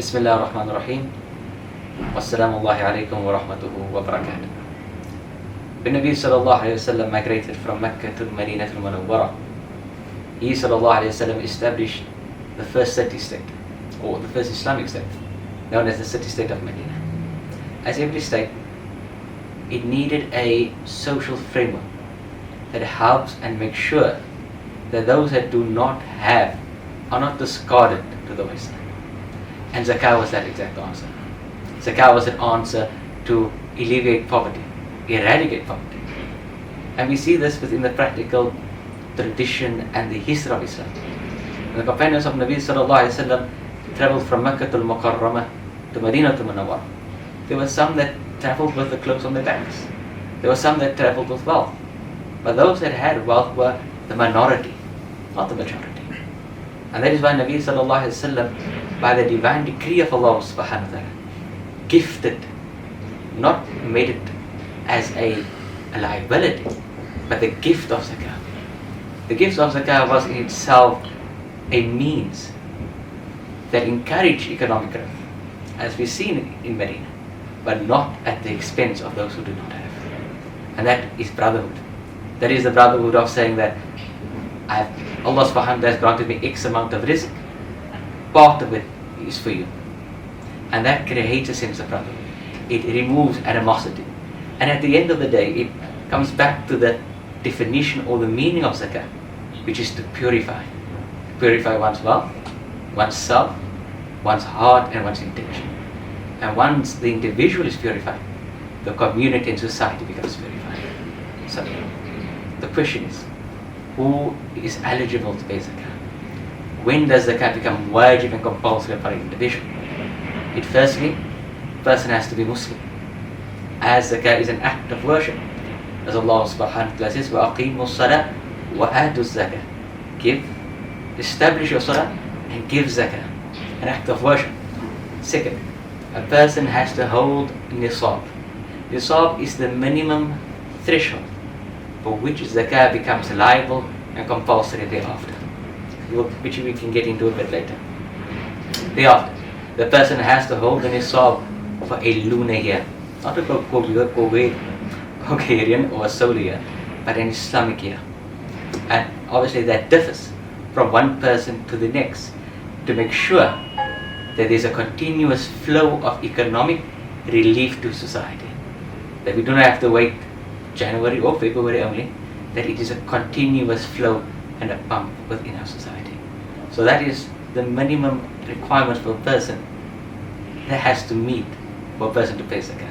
Bismillah ar-Rahman ar-Rahim. Wassalamu alaikum wa rahmatuhu wa barakatuh. When Nabi sallallahu alayhi wa sallam migrated from Mecca to Madina Munawwara, he sallallahu alayhi wa sallam established the first city-state, or the first Islamic state, known as the city-state of Medina. As every state, it needed a social framework that helps and makes sure that those that do not have are not discarded to the wayside. And Zakāh was that exact answer. Zakāh was an answer to alleviate poverty, eradicate poverty. And we see this within the practical tradition and the history of Islam. The companions of Nabi sallallahu alayhi wa sallam traveled from Mecca to Al-Mukarramah to Madina Munawwara. There were some that traveled with the clothes on their backs. There were some that traveled with wealth. But those that had wealth were the minority, not the majority. And that is why Nabi sallallahu alayhi wa sallam, by the divine decree of Allah subhanahu wa ta'ala, gifted, not made it as a liability, but the gift of Zakāh. The gift of Zakāh was in itself a means that encouraged economic growth, as we see in Medina, but not at the expense of those who do not have. And that is brotherhood. That is the brotherhood of saying that Allah subhanahu wa ta'ala has granted me X amount of rizq, part of it is for you. And that creates a sense of brotherhood. It removes animosity. And at the end of the day, it comes back to the definition or the meaning of Zakāh, which is to purify. Purify one's wealth, one's self, one's heart and one's intention. And once the individual is purified, the community and society becomes purified. So the question is, who is eligible to pay Zakāh? When does Zakāh become wajib and compulsory for an individual? It firstly, the person has to be Muslim, as Zakāh is an act of worship. As Allah subhanahu wa ta'ala says, وَأَقِيمُوا الصَّلَاةَ وَآتُوا الزَّكَاةَ. Give, establish your salah and give Zakāh, an act of worship. Second, a person has to hold nisab. Nisab is the minimum threshold for which Zakāh becomes liable and compulsory thereafter, which we can get into a bit later. Thereafter, the person has to hold the nisab for a lunar year, not a Gregorian or a solar year, but an Islamic year. And obviously that differs from one person to the next, to make sure that there's a continuous flow of economic relief to society, that we do not have to wait January or February only, that it is a continuous flow and a pump within our society. So that is the minimum requirement for a person that has to meet for a person to pay Zakāh.